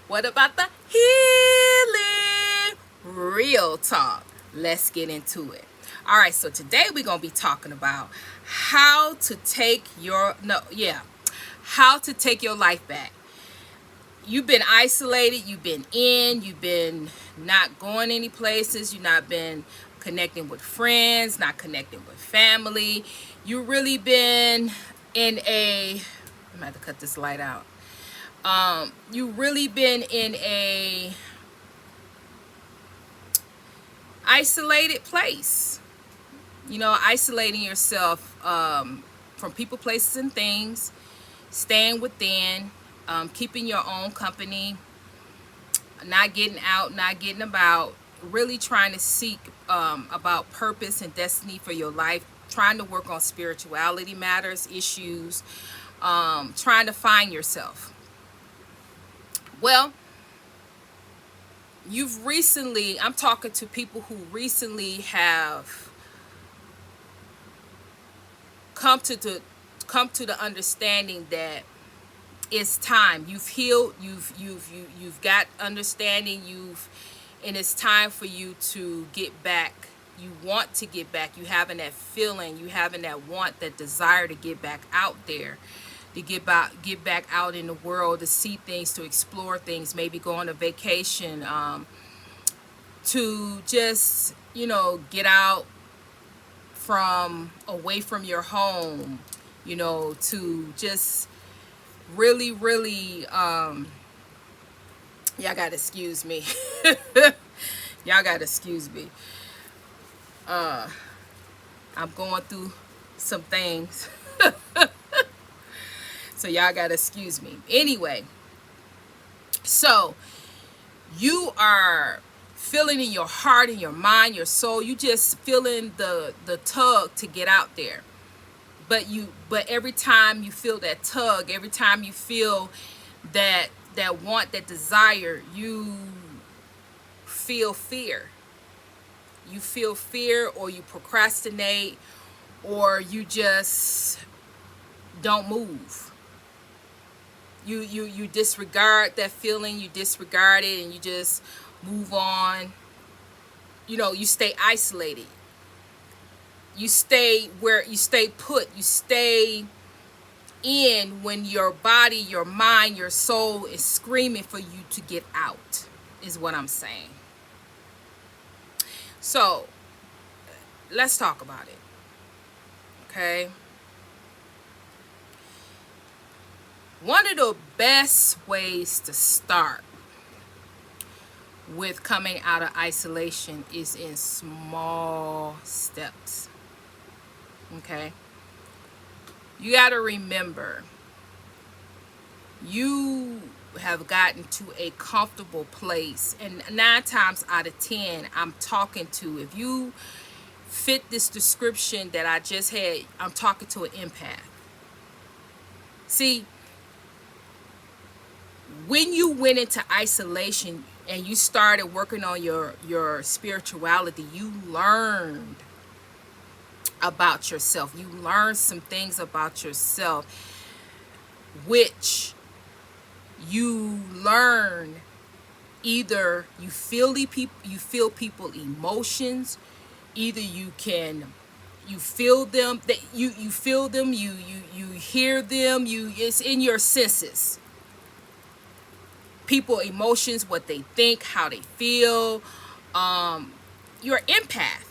What about the healing? Real talk. Let's get into it. All right, so today we're going to be talking about how to take your how to take your life back. You've been isolated, you've been not going any places, you've not been connecting with friends, not connecting with family. You really been in a, I'm gonna have to cut this light out. You really been in a isolated place. Isolating yourself from people, places, and things, staying within, keeping your own company, not getting out, not getting about, really trying to seek about purpose and destiny for your life, trying to work on spirituality matters, issues, trying to find yourself. Well, I'm talking to people who recently have come to the understanding that it's time. You've healed, you've got understanding, and it's time for you to get back. You want to get back. You having that feeling, you having that want, that desire to get back out there, to get back out in the world, to see things, to explore things, maybe go on a vacation, to just, get out from away from your home, to just really, y'all gotta excuse me. Y'all gotta excuse me. I'm going through some things. So y'all gotta excuse me. Anyway, so you are feeling in your heart, in your mind, your soul, you just feeling the tug to get out there. But every time you feel that tug, every time you feel that want, that desire, you feel fear. You feel fear, or you procrastinate, or you just don't move. You disregard that feeling, you disregard it, and you just move on. You stay isolated. You stay put. You stay in when your body, your mind, your soul is screaming for you to get out, is what I'm saying. So let's talk about it. Okay. One of the best ways to start with coming out of isolation is in small steps. Okay? You got to remember, you have gotten to a comfortable place, and 9 times out of 10 I'm talking to, if you fit this description that I just had, I'm talking to an empath. See, when you went into isolation and you started working on your spirituality, you learned about yourself. You learned some things about yourself, which you learn, either you feel people emotions, either you feel them, that you feel them, you hear them, it's in your senses. People emotions, what they think, how they feel. You're an empath.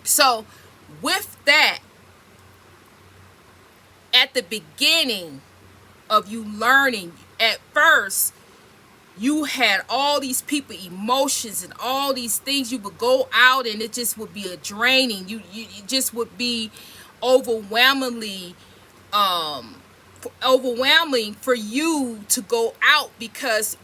So with that, at the beginning of you learning, at first you had all these people emotions and all these things. You would go out and it just would be a draining. You just would be overwhelmingly overwhelming for you to go out, because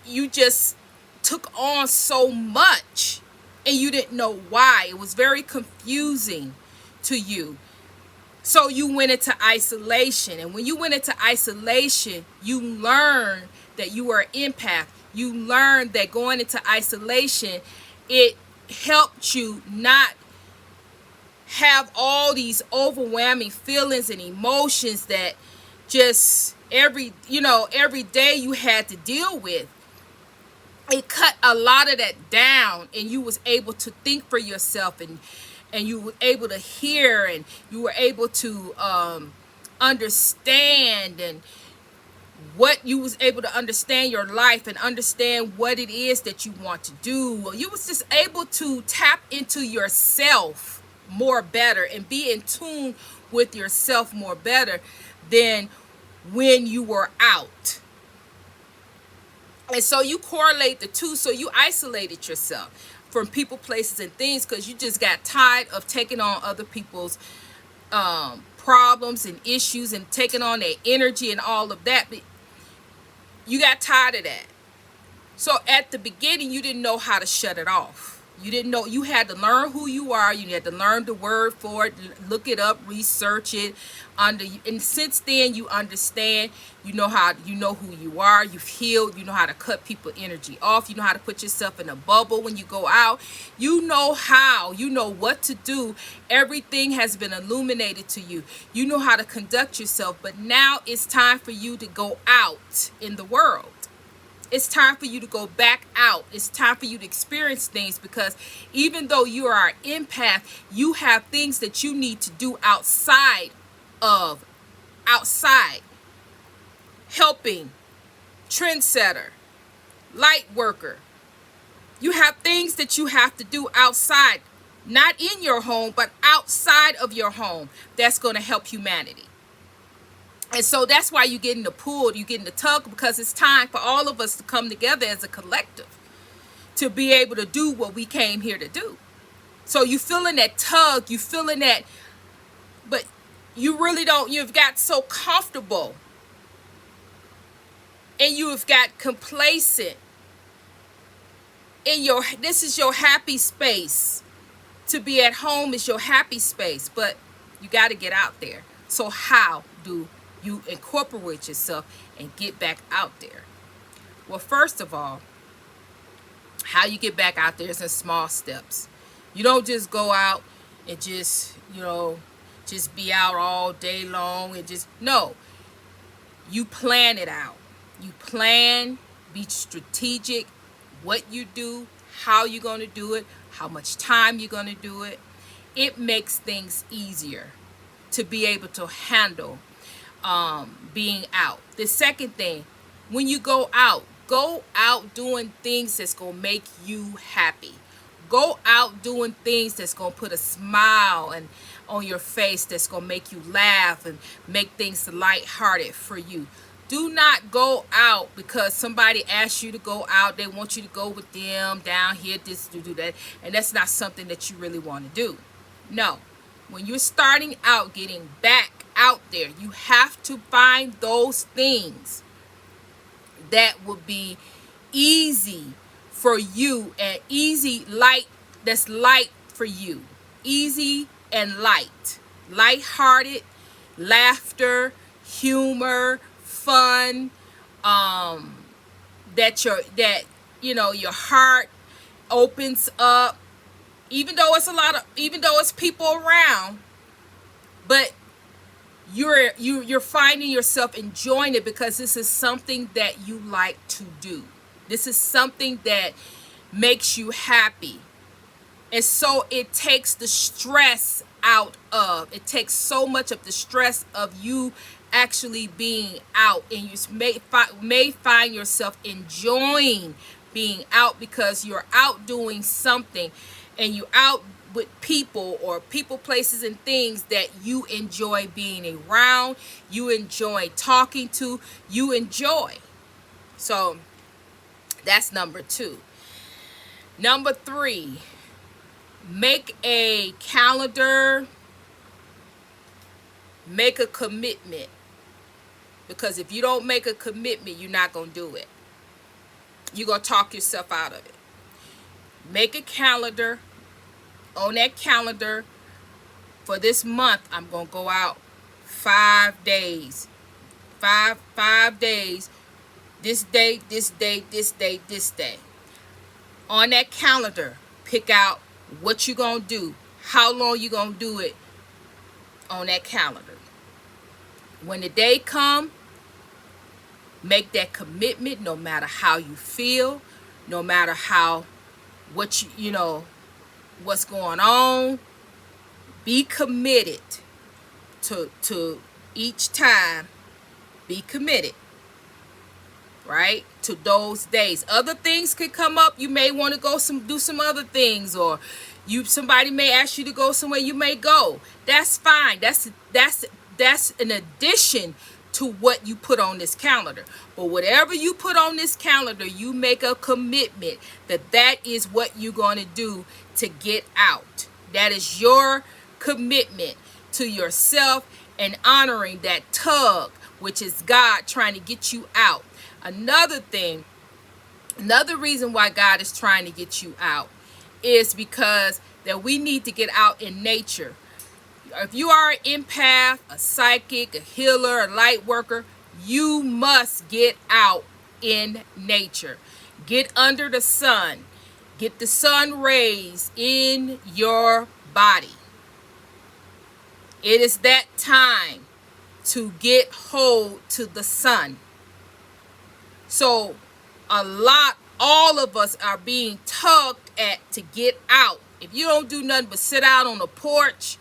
you just took on so much and you didn't know why. It was very confusing to you. So you went into isolation, and when you went into isolation, you learned that you were an empath. You learned that going into isolation, it helped you not have all these overwhelming feelings and emotions that just every day you had to deal with, it cut a lot of that down, and you was able to think for yourself, and you were able to hear, and you were able to understand, and what you was able to understand your life and understand what it is that you want to do. You was just able to tap into yourself more better and be in tune with yourself more better than when you were out. And so you correlate the two, so you isolated yourself from people, places, and things, because you just got tired of taking on other people's problems and issues and taking on their energy and all of that. But you got tired of that. So at the beginning, you didn't know how to shut it off. You didn't know. You had to learn who you are. You had to learn the word for it, look it up, research it. And since then, you understand. You know who you are. You've healed. You know how to cut people energy off. You know how to put yourself in a bubble when you go out. You know how. You know what to do. Everything has been illuminated to you. You know how to conduct yourself. But now it's time for you to go out in the world. It's time for you to go back out. It's time for you to experience things, because even though you are an empath, you have things that you need to do outside. Helping, trendsetter, light worker. You have things that you have to do outside, not in your home, but outside of your home, that's going to help humanity. And so that's why you get in the pull, you get in the tug, because it's time for all of us to come together as a collective to be able to do what we came here to do. So you feeling that tug, you feeling that, but you really don't, you've got so comfortable and you have got complacent in this is your happy space. To be at home is your happy space, but you got to get out there. So how do you incorporate yourself and get back out there? Well, first of all, how you get back out there is in small steps. You don't just go out and just be out all day long and no. You plan it out. You plan, be strategic, what you do, how you're going to do it, how much time you're going to do it. It makes things easier to be able to handle being out. The second thing, when you go out doing things that's going to make you happy. Go out doing things that's going to put a smile on your face, that's going to make you laugh and make things lighthearted for you. Do not go out because somebody asked you to go out. They want you to go with them down here, this, to do that. And that's not something that you really want to do. No. When you're starting out, getting back out there, you have to find those things that will be easy for you and easy, light, that's light for you. Easy and light. Lighthearted, laughter, humor, fun, that your heart opens up, even though it's people around, but you're finding yourself enjoying it because this is something that you like to do. This is something that makes you happy. And so it takes the stress out of, it takes so much of the stress of you actually being out, and you may find yourself enjoying being out because you're out doing something and you're out with people or people, places, and things that you enjoy being around, you enjoy talking to, you enjoy. So that's number 2. Number 3, make a calendar, make a commitment. Because if you don't make a commitment, you're not going to do it. You're going to talk yourself out of it. Make a calendar. On that calendar, for this month, I'm going to go out 5 days. 5 days. This day, this day, this day, this day. On that calendar, pick out what you're going to do. How long you're going to do it on that calendar. When the day comes, Make that commitment no matter how you feel, no matter what what's going on. Be committed to each time. Be committed, right, to those days. Other things could come up. You may want to do some other things, or somebody may ask you to go somewhere. You may go. That's fine. That's an addition to what you put on this calendar. But whatever you put on this calendar, you make a commitment that is what you're going to do to get out. That is your commitment to yourself and honoring that tug, which is God trying to get you out. Another reason why God is trying to get you out is because that we need to get out in nature. If you are an empath, a psychic, a healer, a light worker, you must get out in nature. Get under the sun. Get the sun rays in your body. It is that time to get hold to the sun. So all of us are being tugged at to get out. If you don't do nothing but sit out on the porch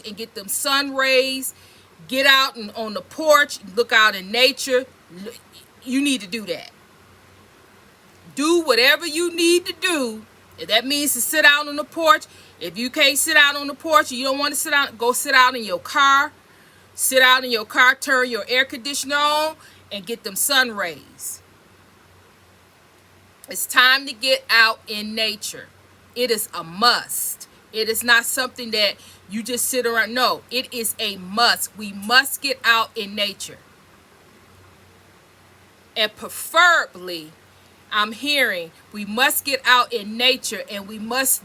and get them sun rays, get out and on the porch, look out in nature, you need to do that. Do whatever you need to do. If that means to sit out on the porch, if you can't sit out on the porch, you don't want to sit out, go sit out in your car. Sit out in your car, turn your air conditioner on, and get them sun rays. It's time to get out in nature. It is a must. It is not something that you just sit around. No, it is a must. We must get out in nature. And preferably, I'm hearing we must get out in nature, and we must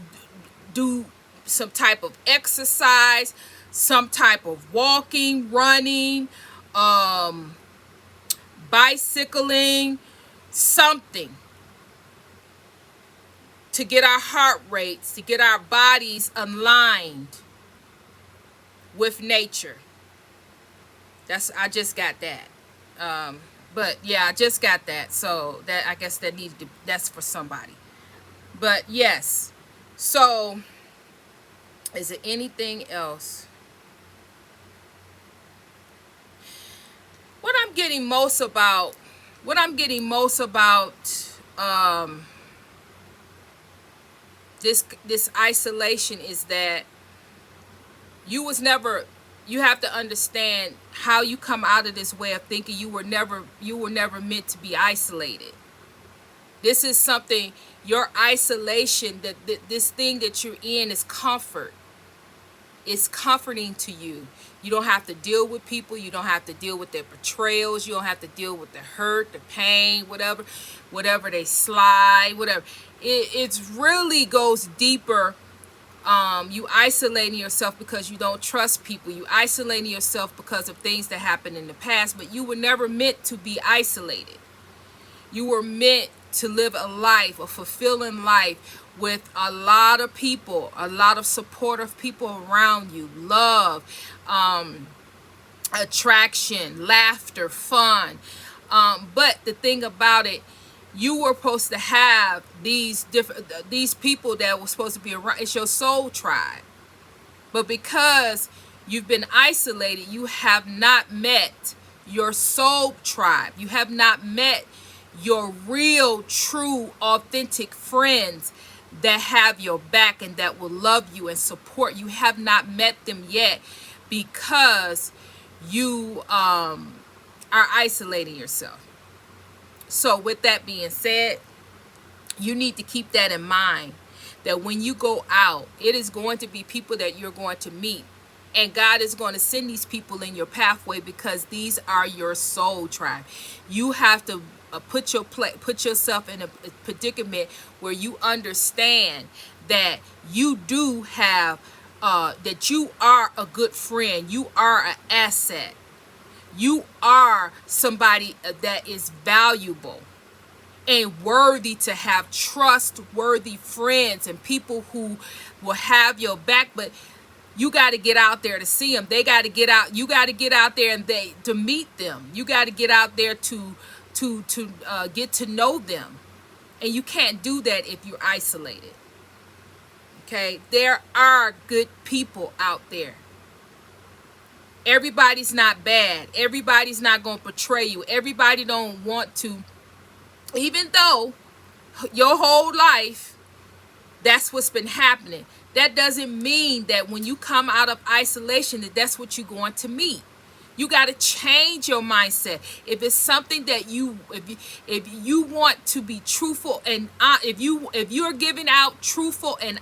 do some type of exercise, some type of walking, running, bicycling, something to get our heart rates, to get our bodies aligned with nature. I just got that. But yeah, I just got that. So that, I guess that's for somebody. But yes. So is there anything else? What I'm getting most about this isolation is that you have to understand how you come out of this way of thinking. You were never meant to be isolated. This is something, your isolation, that this thing that you're in is comfort. It's comforting to you. You don't have to deal with people. You don't have to deal with their betrayals. You don't have to deal with the hurt, the pain, whatever they slide, whatever. It really goes deeper. You isolating yourself because you don't trust people. You isolating yourself because of things that happened in the past, but you were never meant to be isolated. You were meant to live a fulfilling life with a lot of people, a lot of supportive people around you, love, attraction, laughter, fun. But the thing about it, you were supposed to have these people that were supposed to be around. It's your soul tribe. But because you've been isolated, you have not met your soul tribe. You have not met your real, true, authentic friends that have your back and that will love you and support you. Have not met them yet because you are isolating yourself. So with that being said, you need to keep that in mind, that when you go out, it is going to be people that you're going to meet. And God is going to send these people in your pathway because these are your soul tribe. You have to put yourself in a predicament where you understand that you do have, that you are a good friend. You are an asset. You are somebody that is valuable and worthy to have trustworthy friends and people who will have your back. But You got to get out there to see them. They got to get out. You got to get out there and to meet them. You got to get out there to get to know them. And you can't do that if you're isolated. Okay? There are good people out there. Everybody's not bad. Everybody's not going to betray you. Everybody don't want to, even though your whole life, that's what's been happening. That doesn't mean that when you come out of isolation that that's what you're going to meet. You got to change your mindset. If it's something that if you want to be truthful, and if you're giving out truthful and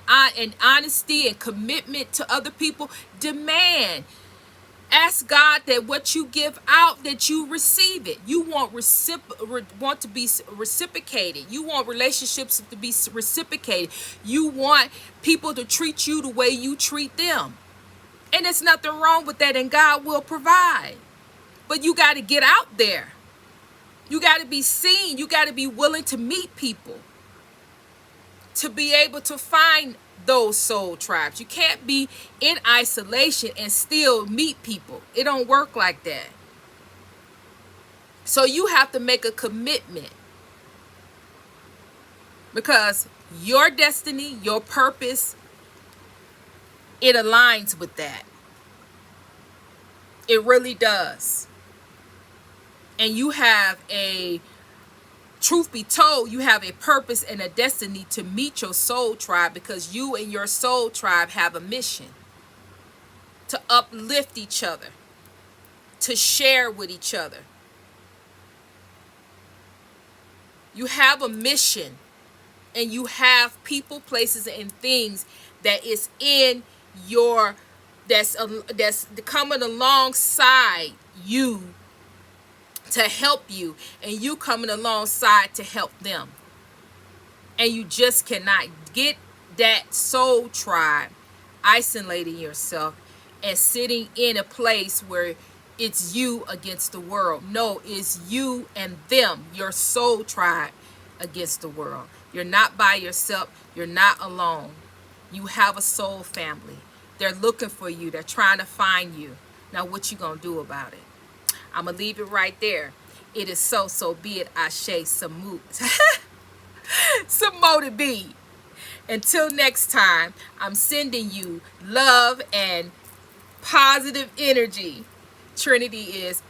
honesty and commitment to other people, demand. Ask God that what you give out, that you receive it. You want to be reciprocated. You want relationships to be reciprocated. You want people to treat you the way you treat them. And there's nothing wrong with that, and God will provide. But you got to get out there. You got to be seen. You got to be willing to meet people, to be able to find those soul tribes. You can't be in isolation and still meet people. It don't work like that. So you have to make a commitment, because your destiny, your purpose, it aligns with that. It really does. And you have truth be told, you have a purpose and a destiny to meet your soul tribe, because you and your soul tribe have a mission to uplift each other, to share with each other. You have a mission, and you have people, places, and things that is in your, that's coming alongside you to help you, and you coming alongside to help them. And you just cannot get that soul tribe isolating yourself and sitting in a place where it's you against the world. No, it's you and them, your soul tribe, against the world. You're not by yourself. You're not alone. You have a soul family. They're looking for you. They're trying to find you. Now, what you gonna do about it? I'm going to leave it right there. It is so be it. Ashe, Samut. Some more to be. Until next time, I'm sending you love and positive energy. Trinity is